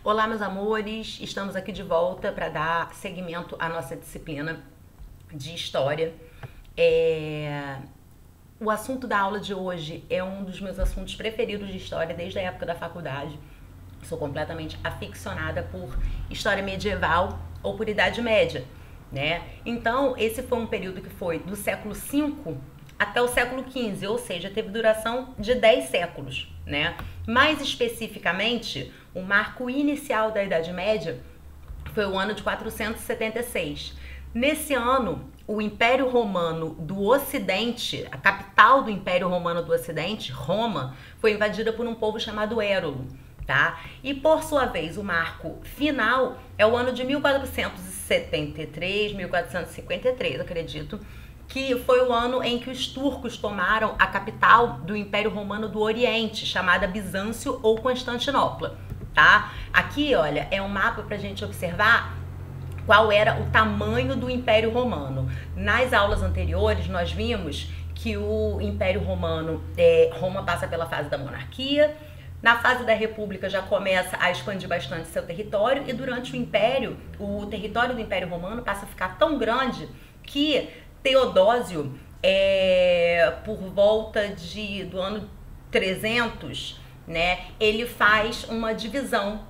Olá, meus amores, estamos aqui de volta para dar seguimento à nossa disciplina de História. O assunto da aula de hoje é um dos meus assuntos preferidos de História desde a época da faculdade. Sou completamente aficionada por História medieval ou por Idade Média, né? Então, esse foi um período que foi do século V até o século XV, ou seja, teve duração de 10 séculos, né? Mais especificamente, o marco inicial da Idade Média foi o ano de 476. Nesse ano, o Império Romano do Ocidente, a capital do Império Romano do Ocidente, Roma, foi invadida por um povo chamado Érulo, tá? E por sua vez, o marco final é o ano de 1473, 1453, acredito, que foi o ano em que os turcos tomaram a capital do Império Romano do Oriente, chamada Bizâncio ou Constantinopla, tá? Aqui, olha, é um mapa pra gente observar qual era o tamanho do Império Romano. Nas aulas anteriores, nós vimos que o Império Romano, Roma passa pela fase da monarquia, na fase da República já começa a expandir bastante seu território e durante o Império, o território do Império Romano passa a ficar tão grande que Teodósio, por volta do ano 300, né, ele faz uma divisão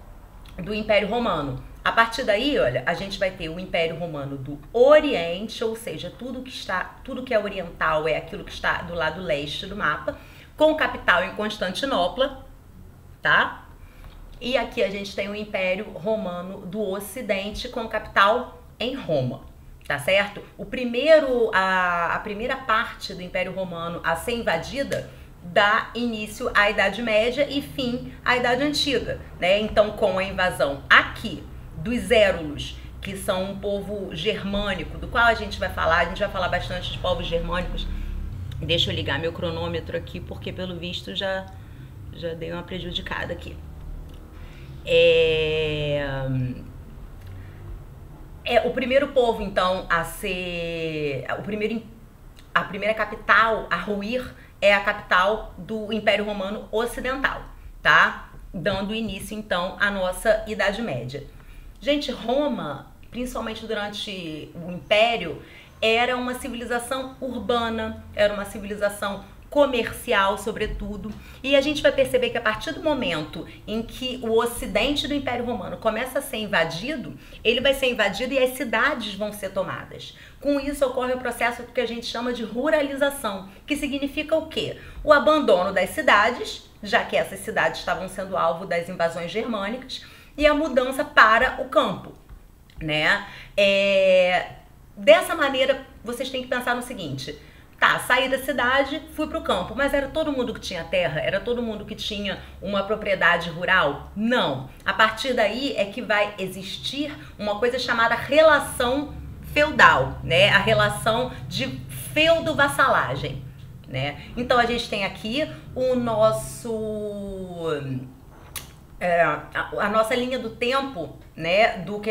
do Império Romano. A partir daí, olha, a gente vai ter o Império Romano do Oriente, ou seja, tudo que é oriental é aquilo que está do lado leste do mapa, com capital em Constantinopla, tá? E aqui a gente tem o Império Romano do Ocidente, com capital em Roma. Tá certo? A primeira parte do Império Romano a ser invadida dá início à Idade Média e fim à Idade Antiga, né? Então, com a invasão aqui dos Érulos, que são um povo germânico, do qual a gente vai falar bastante de povos germânicos. Deixa eu ligar meu cronômetro aqui, porque pelo visto já dei uma prejudicada aqui. O primeiro povo, então, a primeira capital a ruir é a capital do Império Romano Ocidental, tá? Dando início, então, à nossa Idade Média. Gente, Roma, principalmente durante o Império, era uma civilização urbana, era uma civilização comercial, sobretudo, e a gente vai perceber que a partir do momento em que o ocidente do Império Romano começa a ser invadido, ele vai ser invadido e as cidades vão ser tomadas. Com isso ocorre o processo que a gente chama de ruralização, que significa o quê? O abandono das cidades, já que essas cidades estavam sendo alvo das invasões germânicas, e a mudança para o campo, né? Dessa maneira, vocês têm que pensar no seguinte: tá, saí da cidade, fui pro campo, mas era todo mundo que tinha terra? Era todo mundo que tinha uma propriedade rural? Não. A partir daí é que vai existir uma coisa chamada relação feudal, né? A relação de feudo-vassalagem, né? Então a gente tem aqui o a nossa linha do tempo, né? Do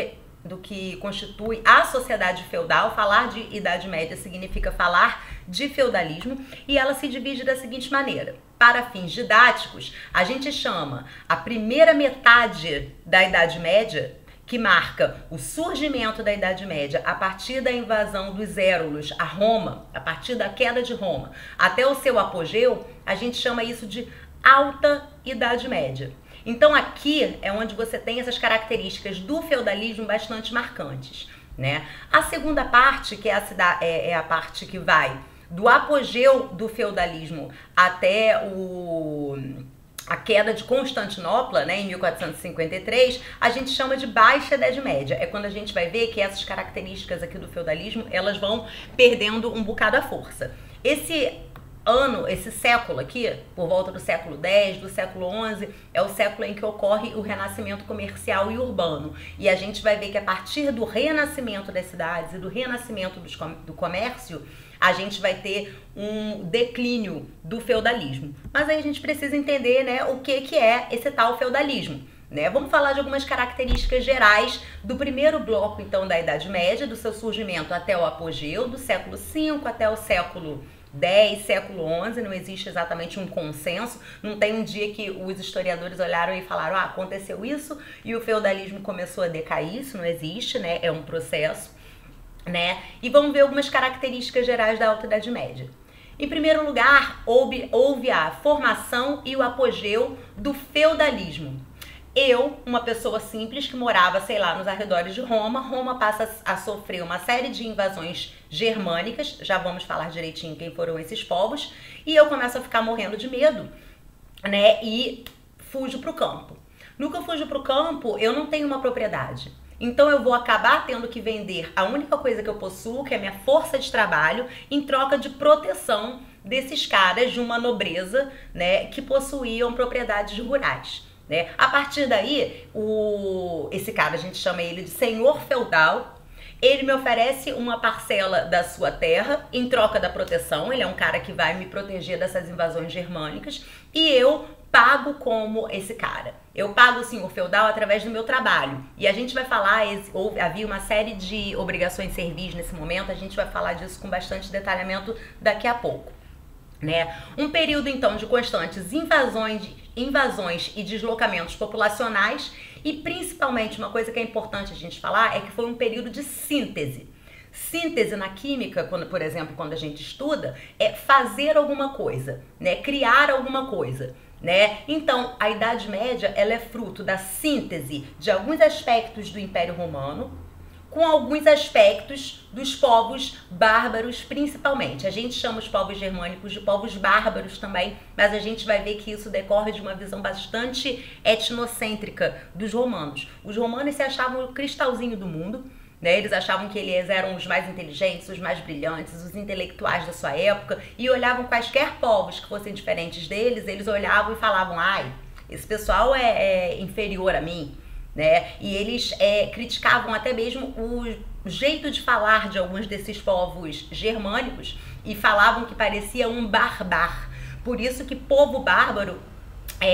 que constitui a sociedade feudal. Falar de Idade Média significa falar de feudalismo, e ela se divide da seguinte maneira: para fins didáticos, a gente chama a primeira metade da Idade Média, que marca o surgimento da Idade Média a partir da invasão dos Érulos a Roma, a partir da queda de Roma até o seu apogeu, a gente chama isso de Alta Idade Média. Então aqui é onde você tem essas características do feudalismo bastante marcantes, né? A segunda parte, que é a parte que vai do apogeu do feudalismo até a queda de Constantinopla, né, em 1453, a gente chama de Baixa Idade Média. É quando a gente vai ver que essas características aqui do feudalismo, elas vão perdendo um bocado a força. Esse século aqui, por volta do século X, do século XI, é o século em que ocorre o renascimento comercial e urbano. E a gente vai ver que a partir do renascimento das cidades e do renascimento do comércio, a gente vai ter um declínio do feudalismo. Mas aí a gente precisa entender, né, o que é esse tal feudalismo, né? Vamos falar de algumas características gerais do primeiro bloco, então, da Idade Média, do seu surgimento até o apogeu, do século V até o século X, século XI, não existe exatamente um consenso, não tem um dia que os historiadores olharam e falaram, ah, aconteceu isso e o feudalismo começou a decair, isso não existe, né, é um processo, né, e vamos ver algumas características gerais da Alta Idade Média. Em primeiro lugar, houve a formação e o apogeu do feudalismo. Eu, uma pessoa simples que morava, sei lá, nos arredores de Roma, Roma passa a sofrer uma série de invasões germânicas, já vamos falar direitinho quem foram esses povos, e eu começo a ficar morrendo de medo, né, e fujo pro campo. No que eu fujo pro campo, eu não tenho uma propriedade. Então eu vou acabar tendo que vender a única coisa que eu possuo, que é a minha força de trabalho, em troca de proteção desses caras de uma nobreza, né, que possuíam propriedades rurais. Né? A partir daí, esse cara, a gente chama ele de senhor feudal, ele me oferece uma parcela da sua terra em troca da proteção, ele é um cara que vai me proteger dessas invasões germânicas, e eu pago como esse cara. Eu pago o senhor feudal através do meu trabalho. E a gente vai falar, havia uma série de obrigações servis nesse momento, a gente vai falar disso com bastante detalhamento daqui a pouco. Né? Um período então de constantes invasões e deslocamentos populacionais e principalmente uma coisa que é importante a gente falar é que foi um período de síntese. Síntese na química, por exemplo, quando a gente estuda, é fazer alguma coisa, né? Criar alguma coisa. Né? Então, a Idade Média ela é fruto da síntese de alguns aspectos do Império Romano com alguns aspectos dos povos bárbaros, principalmente. A gente chama os povos germânicos de povos bárbaros também, mas a gente vai ver que isso decorre de uma visão bastante etnocêntrica dos romanos. Os romanos se achavam o cristalzinho do mundo, né? Eles achavam que eles eram os mais inteligentes, os mais brilhantes, os intelectuais da sua época e olhavam quaisquer povos que fossem diferentes deles, eles olhavam e falavam, ai, esse pessoal é inferior a mim, né? E eles criticavam até mesmo o jeito de falar de alguns desses povos germânicos e falavam que parecia um barbar. Por isso que povo bárbaro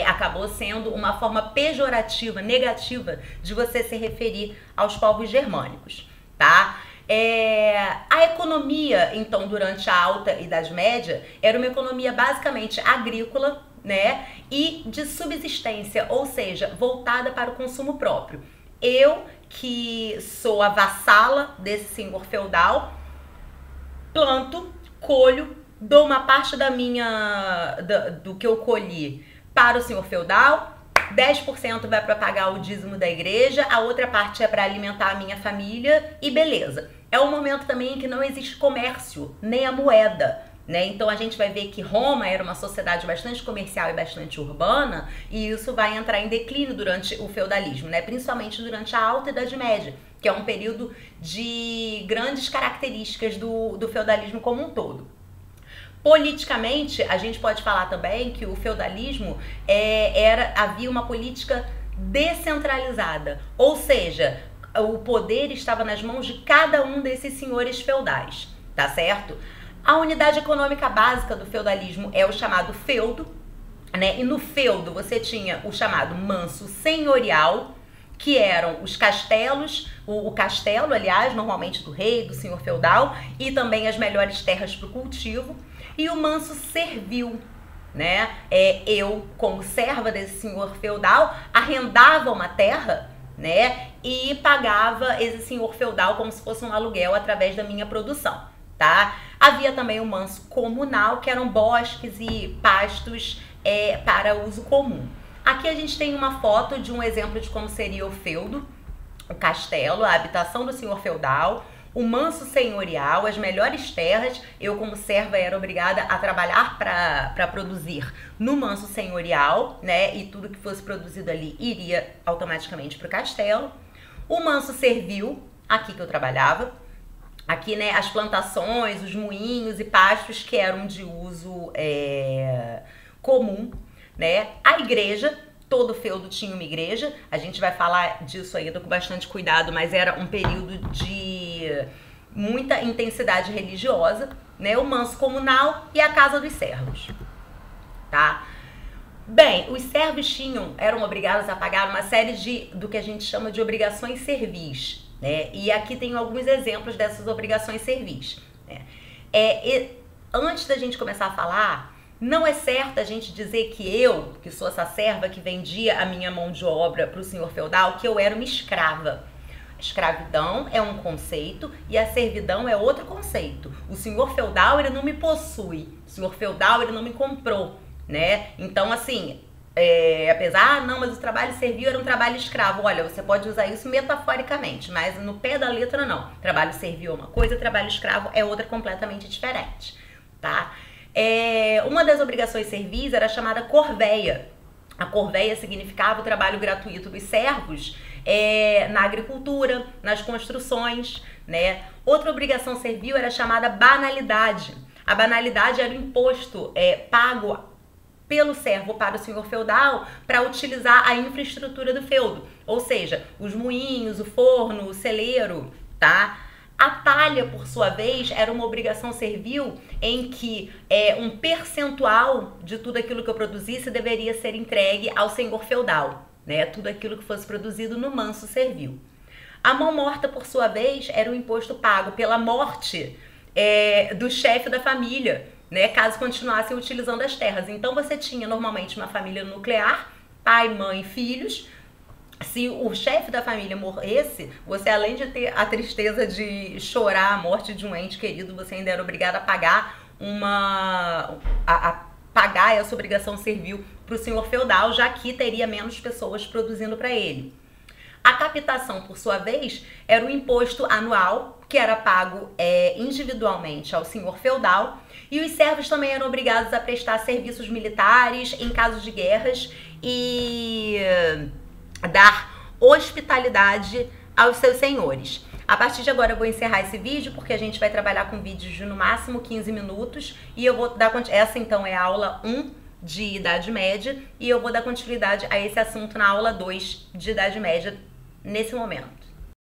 acabou sendo uma forma pejorativa, negativa de você se referir aos povos germânicos, tá? A economia, então, durante a Alta Idade Média, era uma economia basicamente agrícola, né, e de subsistência, ou seja, voltada para o consumo próprio. Eu, que sou a vassala desse senhor feudal, planto, colho, dou uma parte do que eu colhi para o senhor feudal, 10% vai para pagar o dízimo da igreja, a outra parte é para alimentar a minha família e beleza. É um momento também em que não existe comércio, nem a moeda, né? Então a gente vai ver que Roma era uma sociedade bastante comercial e bastante urbana e isso vai entrar em declínio durante o feudalismo, né? Principalmente durante a Alta Idade Média, que é um período de grandes características do feudalismo como um todo. Politicamente, a gente pode falar também que o feudalismo havia uma política descentralizada, ou seja, o poder estava nas mãos de cada um desses senhores feudais, tá certo? A unidade econômica básica do feudalismo é o chamado feudo, né? E no feudo você tinha o chamado manso senhorial, que eram os castelos, o castelo, aliás, normalmente do rei, do senhor feudal, e também as melhores terras para o cultivo, e o manso servil, né? Eu, como serva desse senhor feudal, arrendava uma terra, né? E pagava esse senhor feudal como se fosse um aluguel através da minha produção, tá? Havia também o manso comunal, que eram bosques e pastos para uso comum. Aqui a gente tem uma foto de um exemplo de como seria o feudo, o castelo, a habitação do senhor feudal, o manso senhorial, as melhores terras. Eu, como serva, era obrigada a trabalhar para produzir no manso senhorial, né? E tudo que fosse produzido ali iria automaticamente para o castelo. O manso servil, aqui que eu trabalhava. Aqui, né, as plantações, os moinhos e pastos que eram de uso comum, né? A igreja, todo feudo tinha uma igreja, a gente vai falar disso ainda com bastante cuidado, mas era um período de muita intensidade religiosa, né? O manso comunal e a casa dos servos, tá? Bem, os servos eram obrigados a pagar uma série do que a gente chama de obrigações servis, né? E aqui tem alguns exemplos dessas obrigações servis, né? antes da gente começar a falar, não é certo a gente dizer que eu, que sou essa serva que vendia a minha mão de obra para o senhor feudal, que eu era uma escrava. A escravidão é um conceito e a servidão é outro conceito. O senhor feudal, ele não me possui. O senhor feudal, ele não me comprou, né? Então, assim, apesar, não, mas o trabalho servil era um trabalho escravo. Olha, você pode usar isso metaforicamente, mas no pé da letra não. Trabalho servil é uma coisa, trabalho escravo é outra completamente diferente, tá? Uma das obrigações servis era chamada corveia. A corveia significava o trabalho gratuito dos servos na agricultura, nas construções, né? Outra obrigação servil era chamada banalidade. A banalidade era o imposto pago pelo servo para o senhor feudal para utilizar a infraestrutura do feudo, ou seja, os moinhos, o forno, o celeiro, tá? A talha, por sua vez, era uma obrigação servil em que um percentual de tudo aquilo que eu produzisse deveria ser entregue ao senhor feudal, né? Tudo aquilo que fosse produzido no manso servil. A mão morta, por sua vez, era o imposto pago pela morte do chefe da família, né? Caso continuassem utilizando as terras. Então você tinha normalmente uma família nuclear, pai, mãe, filhos. Se o chefe da família morresse, você, além de ter a tristeza de chorar a morte de um ente querido, você ainda era obrigado a pagar pagar essa obrigação servil para o senhor feudal, já que teria menos pessoas produzindo para ele. A capitação, por sua vez, era um imposto anual que era pago individualmente ao senhor feudal, e os servos também eram obrigados a prestar serviços militares em casos de guerras e dar hospitalidade aos seus senhores. A partir de agora eu vou encerrar esse vídeo, porque a gente vai trabalhar com vídeos de no máximo 15 minutos, e eu vou dar essa então é a aula 1 de Idade Média, e eu vou dar continuidade a esse assunto na aula 2 de Idade Média nesse momento.